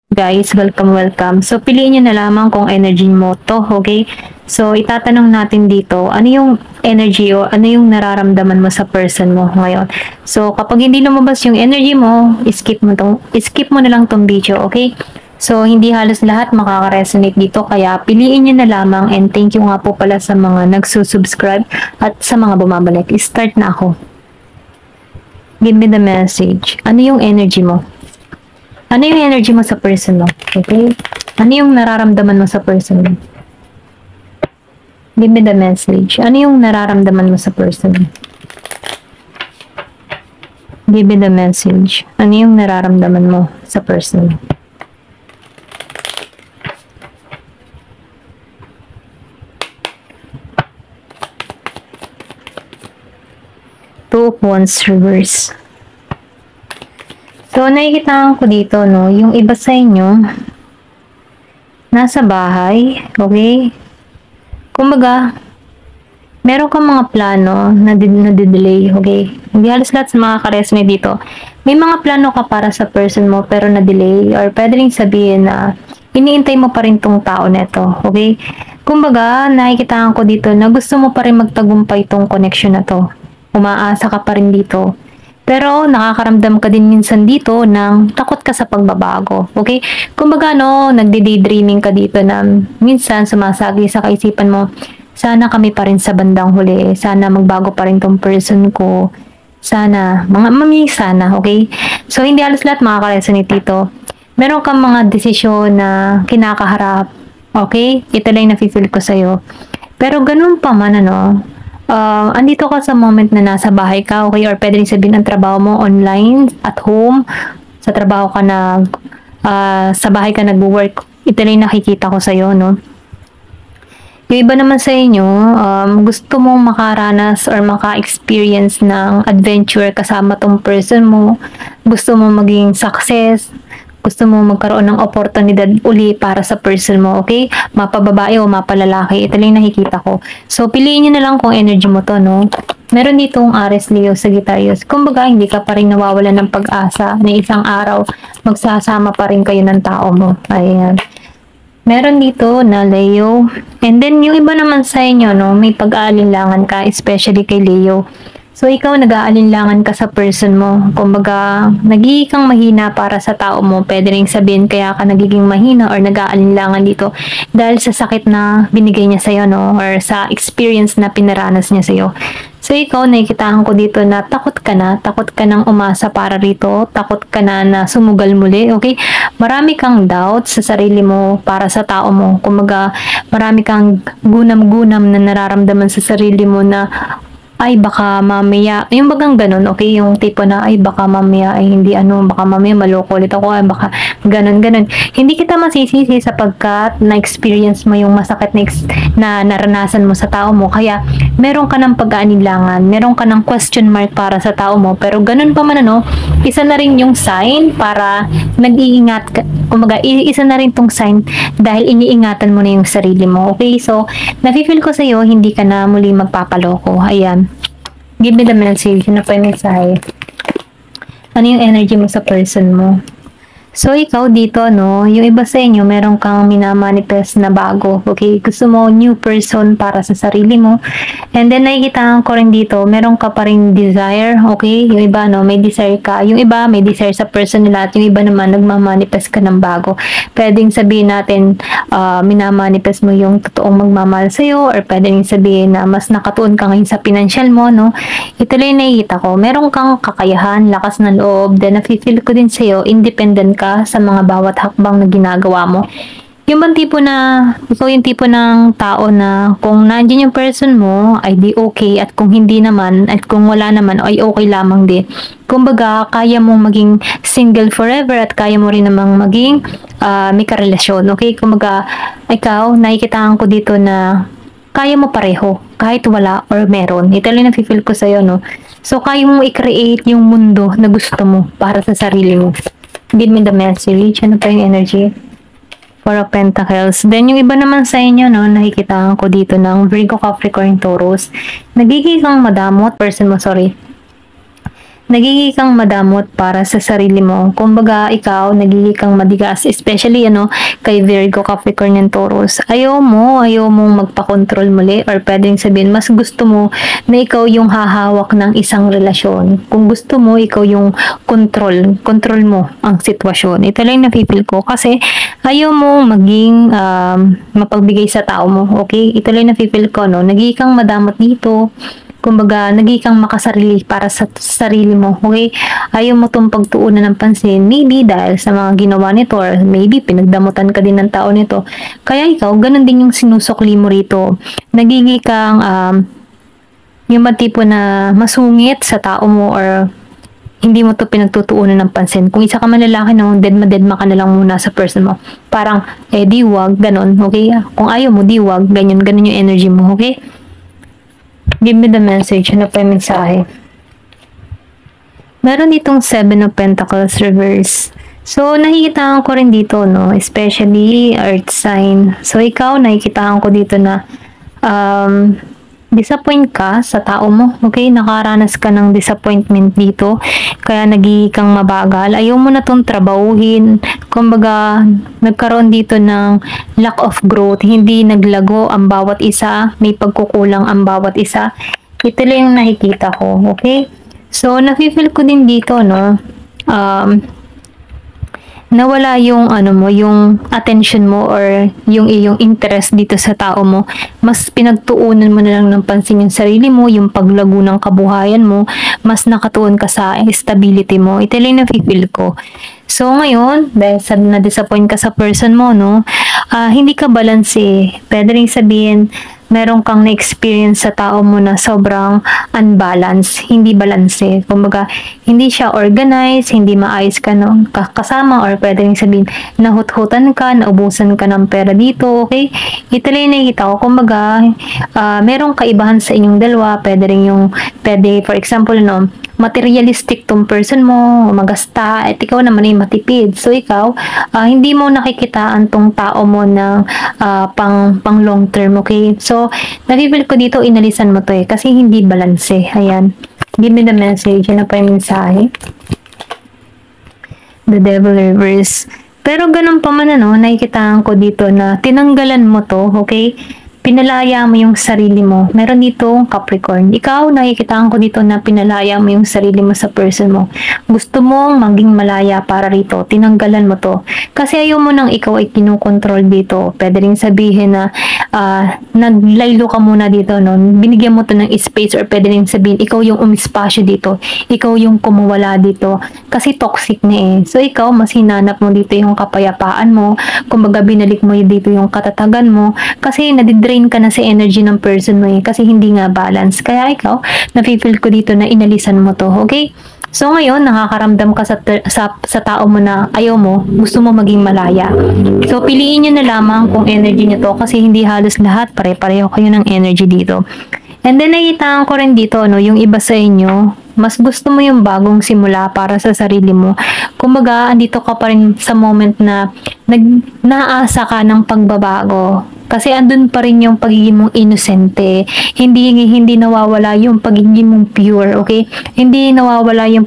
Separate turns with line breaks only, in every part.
Guys, welcome. So, piliin nyo na lamang kung energy mo to, okay? So, itatanong natin dito, ano yung energy o ano yung nararamdaman mo sa person mo ngayon? So, kapag hindi lumabas yung energy mo, skip mo na lang tong video, okay? So, hindi halos lahat makaka-resonate dito, kaya piliin nyo na lamang, and thank you nga po pala sa mga nagsusubscribe at sa mga bumabalik. Start na ako. Give me the message. Ano yung energy mo? Ano yung energy mo sa person mo? Okay? Ano yung nararamdaman mo sa person mo? Give me the message. Ano yung nararamdaman mo sa person mo? Give me the message. Ano yung nararamdaman mo sa person mo? Two of Wands reverse. So, nakikita ko dito, no, yung iba sa inyo, nasa bahay, okay? Kumbaga, meron kang mga plano na delay, okay? Hindi halos lahat sa mga karesme dito. May mga plano ka para sa person mo, pero na-delay, or pwede rin sabihin na iniintay mo pa rin tong tao neto, okay? Kumbaga, nakikita ko dito na gusto mo pa rin magtagumpay tong connection na to. Umaasa ka pa rin dito. Pero nakakaramdam ka din minsan dito ng takot ka sa pagbabago. Okay? Kumbaga nagde-daydreaming ka dito na minsan sumasagi sa kaisipan mo, sana kami pa rin sa bandang huli. Sana magbago pa rin tong person ko. Sana, sana, okay? So, hindi halos lahat makaka-resonate dito. Meron kang mga desisyon na kinakaharap. Okay? Ito lang yung nafe-feel ko sa'yo. Pero ganun pa man, andito ka sa moment na nasa bahay ka, okay? Or pwede rin sabihin ang trabaho mo online, at home, sa trabaho ka sa bahay ka nag-work. Ito lang nakikita ko sa'yo, no? Yung iba naman sa inyo, gusto mong makaranas or maka-experience ng adventure kasama tong person mo. Gusto mong maging success. Gusto mo magkaroon ng oportunidad uli para sa person mo, okay? Mapababae o mapalalaki. Ito lang nakikita ko. So, piliin nyo na lang kung energy mo to, no? Meron ditong Aries, Leo, Sagittarius. Kumbaga, hindi ka pa rin nawawala ng pag-asa na isang araw magsasama pa rin kayo ng tao mo. Ayan. Meron dito na Leo. And then, yung iba naman sa inyo, no? May pag-aalinlangan ka, especially kay Leo. So, ikaw nag-aalinlangan ka sa person mo. Kumbaga, nagiging kang mahina para sa tao mo. Pwede rin sabihin kaya ka nagiging mahina or nag-aalinlangan dito dahil sa sakit na binigay niya sa'yo, no? Or sa experience na pinaranas niya sa'yo. So, ikaw, nakikitaan ko dito na takot ka nang umasa para rito, takot ka na sumugal muli, okay? Marami kang doubt sa sarili mo para sa tao mo. Kumbaga, marami kang gunam-gunam na nararamdaman sa sarili mo na ay baka mamaya, yung bagang ganun, okay, yung tipo na ay baka mamaya ay hindi baka mamaya maloko ulit ako, ay baka ganun. Hindi kita masisisi sapagkat na-experience mo yung masakit na naranasan mo sa tao mo, kaya meron ka ng pag-aanilangan, meron ka ng question mark para sa tao mo, pero ganun pa man isa na rin yung sign para nag-iingat ka, kumbaga isa na rin tong sign dahil iniingatan mo na yung sarili mo, okay? So, nafe-feel ko sa'yo, hindi ka na muli magpapaloko. Ayan. Give me the message. Ano pa yung mensahe? Ano yung energy mo sa person mo? So, ikaw dito, yung iba sa inyo, meron kang minamanifest na bago. Okay? Gusto mo new person para sa sarili mo. And then, nakikita ko rin dito, meron ka pa rin desire. Okay? Yung iba, may desire ka. Yung iba, may desire sa person nila. At yung iba naman, nagmamanifest ka ng bago. Pwedeng sabihin natin, minamanifest mo yung totoong magmamahal sa'yo. Or pwedeng sabihin na mas nakatuon ka ngayon sa financial mo, no? Ito lang yung nakikita ko. Meron kang kakayahan, lakas ng loob. Then, nafe-feel ko din sa'yo, independent ka sa mga bawat hakbang na ginagawa mo. Yung bang tipo na, ikaw yung tipo ng tao na kung nandiyan yung person mo, ay di okay, at kung hindi naman, at kung wala naman, ay okay lamang din. Kumbaga, kaya mong maging single forever at kaya mo rin namang maging may karelasyon, okay? Kumbaga, ikaw, nakikitaan ko dito na kaya mo pareho, kahit wala or meron. Ito lang na-feel ko sa'yo, no? So, kaya mo i-create yung mundo na gusto mo para sa sarili mo. Give me the message. Ano pa yung energy? Four of Pentacles. Then, yung iba naman sa inyo, nakikita ko dito ng Virgo, Capricorn, Taurus. Nagiging kang madamot person mo, sorry. nagiging kang madamot para sa sarili mo. Kumbaga, ikaw, nagiging kang madigas. Especially, kay Virgo, Capricorn, and Taurus. Ayaw mong magpakontrol muli or pwedeng sabihin, mas gusto mo na ikaw yung hahawak ng isang relasyon. Kung gusto mo, ikaw yung control mo ang sitwasyon. Ito lang napipil ko kasi ayaw mo maging mapagbigay sa tao mo. Okay? Ito lang napipil ko, no? Nagiging kang madamot dito. Kumbaga, naging kang makasarili para sa sarili mo, okay? Ayaw mo itong pagtuunan ng pansin, maybe dahil sa mga ginawa nito or maybe pinagdamutan ka din ng tao nito. Kaya ikaw, ganun din yung sinusukli mo rito. Nagiging kang yung tipo na masungit sa tao mo or hindi mo to pinagtutuunan ng pansin. Kung isa ka man lalaki, no, deadma ka na lang muna sa person mo. Parang, di wag, ganun, okay? Kung ayaw mo, di wag, ganun yung energy mo, okay? Give me the message. Ano pa yung mensahe? Meron ditong 7 of Pentacles reverse. So, nakikita ko rin dito, no? Especially earth sign. So, ikaw, nakikita ko dito na disappoint ka sa tao mo. Okay? Nakaranas ka ng disappointment dito. Kaya nagiging kang mabagal. Ayaw mo na itong trabahuhin. Kumbaga, nagkaroon dito ng lack of growth. Hindi naglago ang bawat isa. May pagkukulang ang bawat isa. Ito lang yung nakikita ko. Okay? So, nafe-feel ko din dito, no? Nawala yung yung attention mo or yung iyong interest dito sa tao mo. Mas pinagtuunan mo na lang ng pansin yung sarili mo, yung paglago ng kabuhayan mo, mas nakatuon ka sa stability mo. Ito lang na-feel ko. So ngayon, dahil na-disappoint ka sa person mo, no, hindi ka balance eh. Pwede rin sabihin, meron kang na-experience sa tao mo na sobrang unbalanced, hindi balance eh. Kumbaga, hindi siya organized, hindi maayos ka no, kasama, or pwede rin sabihin, nahut-hutan ka, naubusan ka ng pera dito, okay? Ito lang yung nakikita ko. Kumbaga, merong kaibahan sa inyong dalawa, pwede, for example, no, materialistic tong person mo, magasta, at ikaw naman ay matipid. So, ikaw, hindi mo nakikitaan tong tao mo ng pang long term, okay? So, nabibili ko dito, inalisan mo to eh, kasi hindi balance eh. Ayan. Give me the message. Ano pa yung mensahe? The Devil reverse. Pero ganun pa man, nakikitaan ko dito na tinanggalan mo to, okay? Pinalaya mo yung sarili mo. Meron dito Capricorn. Ikaw, nakikitaan ko dito na pinalaya mo yung sarili mo sa person mo. Gusto mong maging malaya para rito. Tinanggalan mo to. Kasi ayaw mo nang ikaw ay kinukontrol dito. Pwede rin sabihin na naglaylo ka muna dito. No? Binigyan mo to ng space, or pwede rin sabihin ikaw yung umispasyo dito. Ikaw yung kumuwala dito. Kasi toxic na eh. So ikaw, mas hinanap mo dito yung kapayapaan mo. Kumbaga binalik mo dito yung katatagan mo. Kasi nadidrain ka na sa energy ng person mo eh, kasi hindi nga balance. Kaya ikaw, nafe-feel ko dito na inalisan mo to, okay? So ngayon, nakakaramdam ka sa tao mo na ayaw mo, gusto mo maging malaya. So piliin nyo na lamang kung energy nyo to, kasi hindi halos lahat pare-pareho kayo ng energy dito. And then nakita ko rin dito, yung iba sa inyo, mas gusto mo yung bagong simula para sa sarili mo. Kumbaga, andito ka pa rin sa moment na naasa ka ng pagbabago. Kasi andun pa rin yung pagiging mong inosente. Hindi nawawala yung pagiging mong pure, okay? Hindi nawawala yung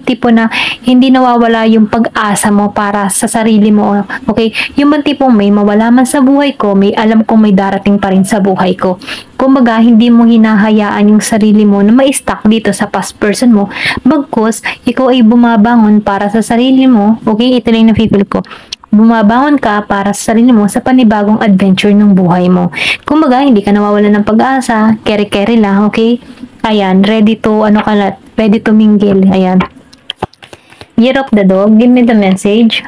tipo na hindi nawawala yung pag-asa mo para sa sarili mo, okay? Yung bang tipong may mawala man sa buhay ko, may alam kong may darating pa rin sa buhay ko. Kumbaga, hindi mo hinahayaan yung sarili mo na ma-stuck dito sa past person mo. Bagkus, ikaw ay bumabangon para sa sarili mo, okay? Ito lang na-feel ko. Bumabangon ka para sa sarili mo sa panibagong adventure ng buhay mo. Kumbaga, hindi ka nawawalan ng pag-asa, carry lang, okay? Ayan, ready to mingle. Ayan. Year of the Dog, give me the message.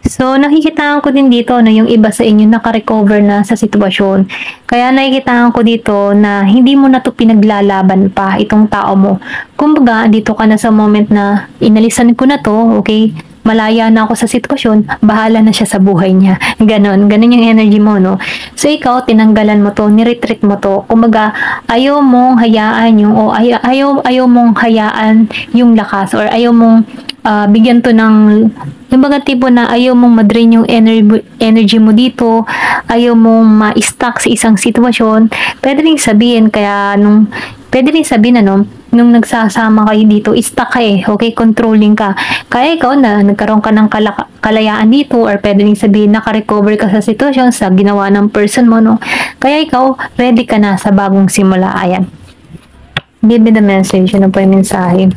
So, nakikita ko din dito na yung iba sa inyo naka-recover na sa sitwasyon. Kaya nakikita ko dito na hindi mo na to pinaglalaban pa itong tao mo. Kumbaga, dito ka na sa moment na inalisan ko na to, okay? Malaya na ako sa sitwasyon, bahala na siya sa buhay niya. Ganon yung energy mo, no? So, ikaw, tinanggalan mo to, niretreat mo to. Kumbaga, ayaw mong hayaan yung lakas, or ayaw mong bigyan to ng, yung mga tipo na ayaw mong madrain yung energy mo dito, ayaw mong ma-stuck sa isang sitwasyon. Pwede rin sabihin, nung nagsasama kayo dito, stuck ka eh, okay, controlling ka. Kaya ikaw na, nagkaroon ka ng kalayaan dito, or pwede rin sabihin, naka-recover ka sa sitwasyon, sa ginawa ng person mo, no? Kaya ikaw, ready ka na sa bagong simula. Ayan. Give me the message. Ano po yung mensahe?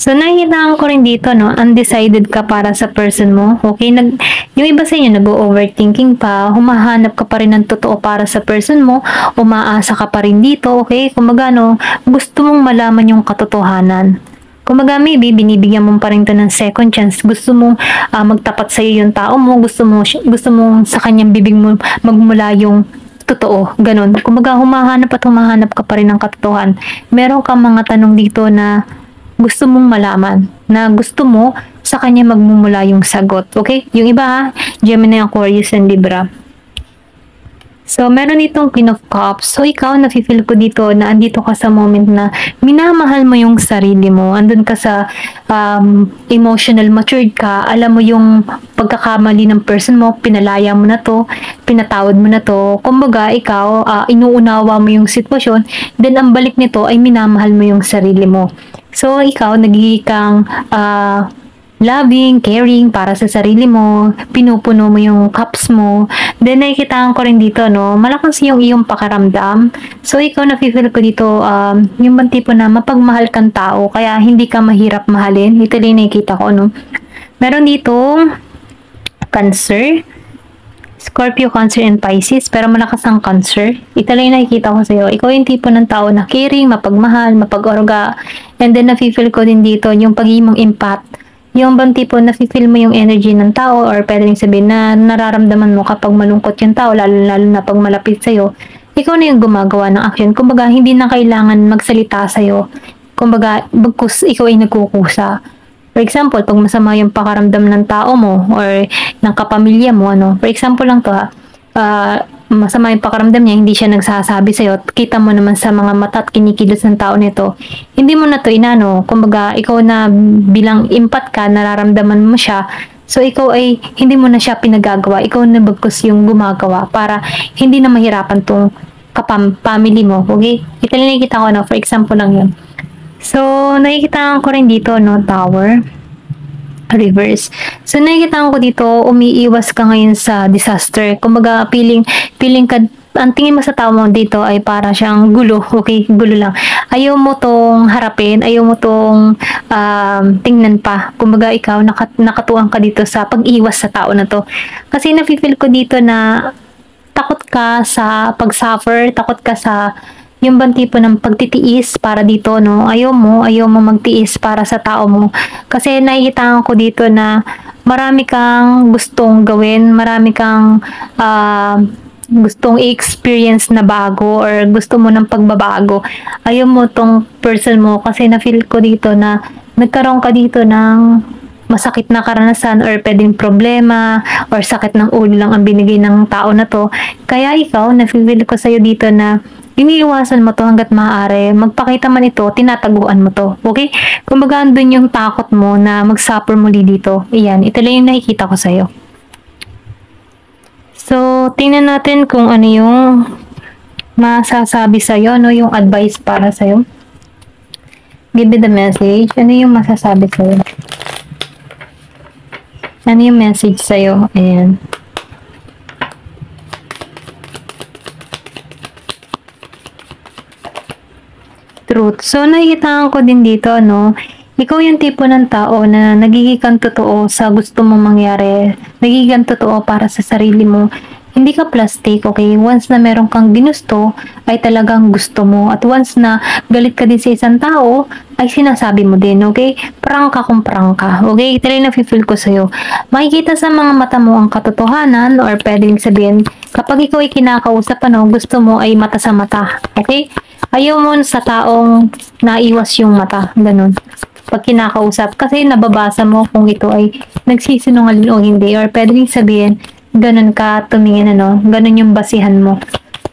So, nakikita ko rin dito, no, undecided ka para sa person mo. Okay? Yung iba sa inyo, nag-overthinking pa, humahanap ka pa rin ng totoo para sa person mo, umaasa ka pa rin dito, okay? Kumbaga, no, gusto mong malaman yung katotohanan. Kumbaga, maybe, binibigyan mo pa rin to ng second chance. Gusto mong magtapat sa'yo yung tao mo, gusto mo sa kanyang bibig mo magmula yung totoo, ganun. Kumbaga, humahanap ka pa rin ng katotohanan. Meron kang mga tanong dito na gusto mong malaman, na gusto mo sa kanya magmumula yung sagot. Okay? Yung iba ha, Gemini, Aquarius, and Libra. So, meron itong Queen of Cups. So, ikaw, nafe-feel ko dito na andito ka sa moment na minamahal mo yung sarili mo. Andun ka sa emotional matured ka. Alam mo yung pagkakamali ng person mo, pinalaya mo na to, pinatawad mo na to. Kumbaga, ikaw, inuunawa mo yung sitwasyon. Then, ang balik nito ay minamahal mo yung sarili mo. So, ikaw, nagiging kang loving, caring para sa sarili mo, pinupuno mo yung cups mo. Then, nakikita ko rin dito, no, malakas yung iyong pakaramdam. So, ikaw, nafe-feel ko dito, yung bang tipo na mapagmahal kang tao, kaya hindi ka mahirap mahalin. Ito lang nakikita ko, no. Meron dito, Cancer, Scorpio, Cancer, and Pisces, pero malakas ang Cancer. Ito lang yung nakikita ko sa'yo. Ikaw yung tipo ng tao na caring, mapagmahal, mapag-orga. And then, nafe-feel ko din dito yung pag-ibig mong impact. Yung bang tipo na feel mo yung energy ng tao, or pwede rin sabihin na nararamdaman mo kapag malungkot yung tao, lalo na pag malapit sa'yo, ikaw na yung gumagawa ng action. Kumbaga, hindi na kailangan magsalita sa'yo. Kumbaga, bagkus ikaw ay nagkukusa. For example, pag masama yung pakaramdam ng tao mo or ng kapamilya mo, ano, for example lang to ha, masama yung pakaramdam niya, hindi siya nagsasabi sa'yo, kita mo naman sa mga mata at kinikilos ng tao nito, hindi mo na to inano, kumbaga, ikaw na bilang impat ka, nararamdaman mo siya, so ikaw ay hindi mo na siya pinagagawa, ikaw na bagkus yung gumagawa para hindi na mahirapan tong family mo, okay? Ito lang nakikita ko, no, for example lang yun. So, nakikita ko rin dito, no, Tower, reverse. So, nakikita ko dito, umiiwas ka ngayon sa disaster. Kumbaga, feeling ka, ang tingin mo sa tao mo dito ay para siyang gulo, okay? Gulo lang. Ayaw mo tong harapin, ayaw mo tong tingnan pa. Kumbaga, ikaw, nakatuang ka dito sa pag-iwas sa tao na to. Kasi nafe-feel ko dito na takot ka sa pag-suffer, takot ka sa yung bang tipo ng pagtitiis para dito, no? Ayaw mo magtiis para sa tao mo. Kasi nakikita ko dito na marami kang gustong gawin, marami kang gustong i-experience na bago or gusto mo ng pagbabago. Ayaw mo tong person mo kasi na-feel ko dito na nagkaroon ka dito ng masakit na karanasan or pwedeng problema or sakit ng ulo lang ang binigay ng tao na to. Kaya ikaw, na-feel ko sa'yo dito na iniiwasan mo to hanggat maaari. Magpakita man ito, tinataguan mo to. Okay? Kumbaga, andun yung takot mo na mag-suffer muli dito. Iyan, ito lang yung nakikita ko sa'yo. So, tingnan natin kung ano yung masasabi sa'yo, no? Yung advice para sa'yo. Give me the message. Ano yung masasabi sa'yo? Ano yung message sa'yo? Ayan. Truth. So, nakikita ko din dito, no? Ikaw yung tipo ng tao na nagiging totoo sa gusto mong mangyari. Nagiging totoo para sa sarili mo. Hindi ka plastic, okay? Once na meron kang ginusto, ay talagang gusto mo. At once na galit ka din sa isang tao, ay sinasabi mo din, okay? Prangka kung prangka, okay? Ito lang na-feel ko sa'yo. Makikita sa mga mata mo ang katotohanan or pwedeng sabihin, kapag ikaw ay kinakausap, ano, gusto mo ay mata sa mata, okay? Ayaw mo sa taong naiwas yung mata, ganun. Pag kinakausap, kasi nababasa mo kung ito ay nagsisinungaling o hindi, or pwedeng sabihin, ganun ka tumingin, ano, ganun yung basihan mo.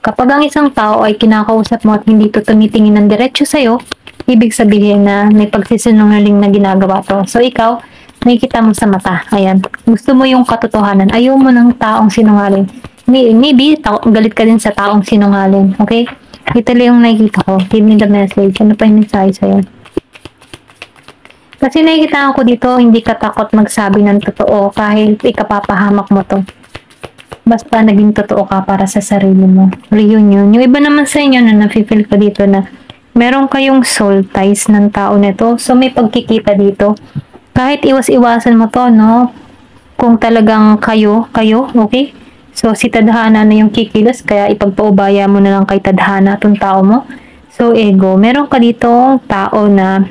Kapag ang isang tao ay kinakausap mo at hindi to tumitingin ng diretso sa'yo, ibig sabihin na may pagsisinungaling na ginagawa to. So, ikaw, nakikita mo sa mata. Ayan. Gusto mo yung katotohanan. Ayaw mo ng taong sinungaling. Maybe, galit ka din sa taong sinungaling. Okay? Ito lang yung nakikita ko. Give me the message. Ano pa yung mensahe sa'yo? Kasi nakikita ko dito, hindi ka takot magsabi ng totoo kahit ikapapahamak mo to. Basta naging totoo ka para sa sarili mo. Reunion. Yung iba naman sa inyo na nafe-feel ko dito na meron kayong soul ties ng tao nito. So may pagkikita dito. Kahit iwas-iwasan mo to, no? Kung talagang kayo, okay? So si Tadhana na yung kikilos, kaya ipagpaubaya mo na lang kay Tadhana itong tao mo. So ego, meron ka dito tao na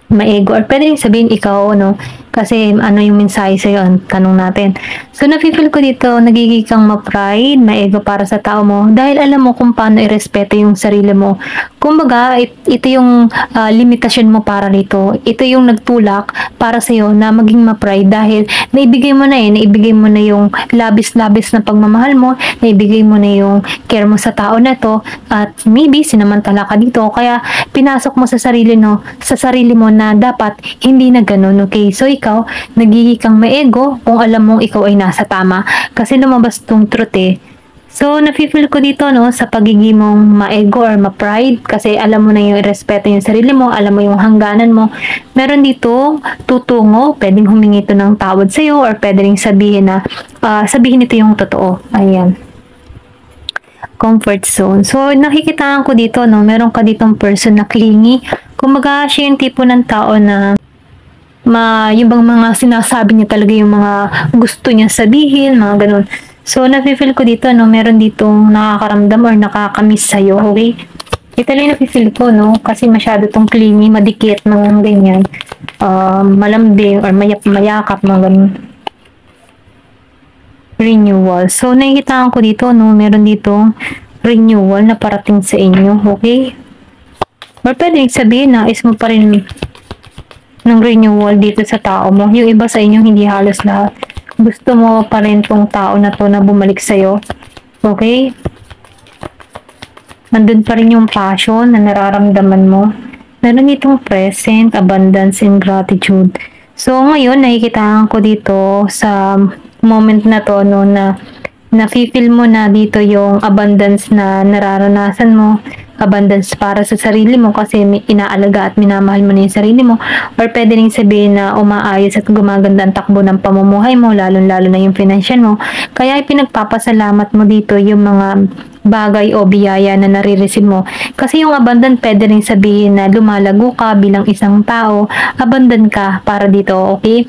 ma-ego, or pwede rin sabihin ikaw, no? Kasi ano yung mensahe sa'yo, ang tanong natin. So, nafe-feel ko dito, nagiging kang ma-pride, ma-ego para sa tao mo, dahil alam mo kung paano irespeto yung sarili mo. Kumbaga, ito yung limitasyon mo para rito. Ito yung nagtulak para sa'yo na maging ma-pride dahil naibigay mo na yung labis-labis na pagmamahal mo, naibigay mo na yung care mo sa tao na to, at maybe sinamantala ka dito, kaya pinasok mo sa sarili mo na dapat hindi na ganun, okay? So, ikaw, nagiging kang ma-ego kung alam mong ikaw ay nasa tama. Kasi lumabas tong truth eh. So, nafe-feel ko dito, no, sa pagiging mong ma-ego or ma-pride, kasi alam mo na yung respeto yung sarili mo, alam mo yung hangganan mo. Meron dito, tutungo, pwedeng humingi ito ng tawad sa'yo, or pwedeng sabihin na, sabihin ito yung totoo. Ayan. Comfort zone. So, nakikitaan ko dito, no, meron ka ditong person na clingy. Kumbaga, siya yung tipo ng tao na yung bang mga sinasabi niya talaga yung mga gusto niya sabihin, mga ganun. So, nafe-feel ko dito, no, meron ditong nakakaramdam or nakakamiss sa'yo, okay? Ito lang nafe-feel ko, no, kasi masyado tong clingy, madikit, mga ganyan. Malambing or mayakap, mga ganun. Renewal. So, nakikitaan ko dito, no, meron ditong renewal na parating sa inyo, okay? Or pwede sabihin na is mo pa rin ng renewal dito sa tao mo. Yung iba sa inyo, hindi halos lahat. Gusto mo pa rin tong tao na to na bumalik sa'yo. Okay? Nandun pa rin yung passion na nararamdaman mo. Meron itong present, abundance, and gratitude. So, ngayon, nakikitaan ko dito sa moment na to, no, na nafe-feel mo na dito yung abundance na nararanasan mo, abundance para sa sarili mo kasi inaalaga at minamahal mo na yung sarili mo, or pwede rin sabihin na umaayos at gumaganda ang takbo ng pamumuhay mo, lalo-lalo na yung financial mo. Kaya ipinagpapasalamat mo dito yung mga bagay o biyaya na nare-receive mo. Kasi yung abundant, pwede rin sabihin na lumalago ka bilang isang tao, abundant ka para dito, okay?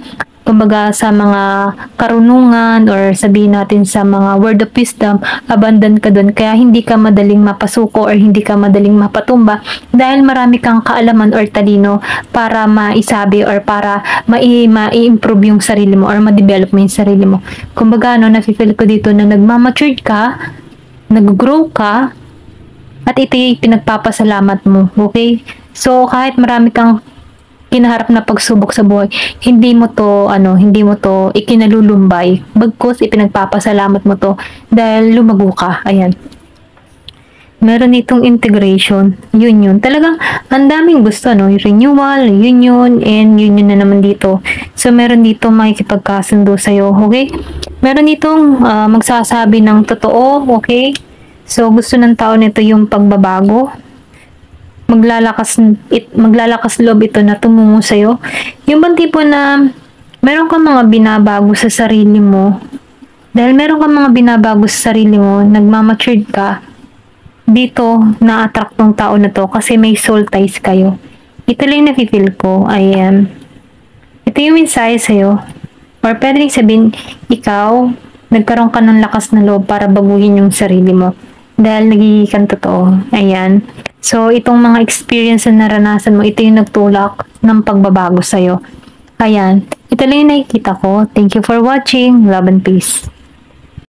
Kumbaga sa mga karunungan or sabihin natin sa mga word of wisdom, abundant ka dun. Kaya hindi ka madaling mapasuko or hindi ka madaling mapatumba dahil marami kang kaalaman or talino para maisabi or para ma-improve yung sarili mo or ma-develop mo yung sarili mo. Kumbaga, no, nafe-feel ko dito na nagmamature ka, nag-grow ka, at ito yung pinagpapasalamat mo. Okay? So, kahit marami kang kinaharap na pagsubok sa buhay, hindi mo to ikinalulumbay. Bagkus ipinagpapasalamat mo to dahil lumago ka. Ayan. Meron itong integration, union. Talagang ang daming gusto, no? Renewal, union, and union na naman dito. So, meron dito makikipagkasundo sa'yo, okay? Meron ditong magsasabi ng totoo, okay? So, gusto ng tao nito yung pagbabago. Maglalakas loob ito na tumungo sa'yo. Yung bang tipo na meron kang mga binabago sa sarili mo. Dahil meron kang mga binabago sa sarili mo, nagmamatured ka, dito na-attract tong tao na to kasi may soul ties kayo. Ito lang nafe-feel ko. Ayan. Ito yung mensahe sa'yo. Or pwede rin sabihin, ikaw, nagkaroon ka ng lakas na loob para baguhin yung sarili mo. Dahil nagiging kang totoo. Ayan. So, itong mga experience na naranasan mo, ito yung nagtulak ng pagbabago sa'yo. Ayan. Ito lang yung nakikita ko. Thank you for watching. Love and peace.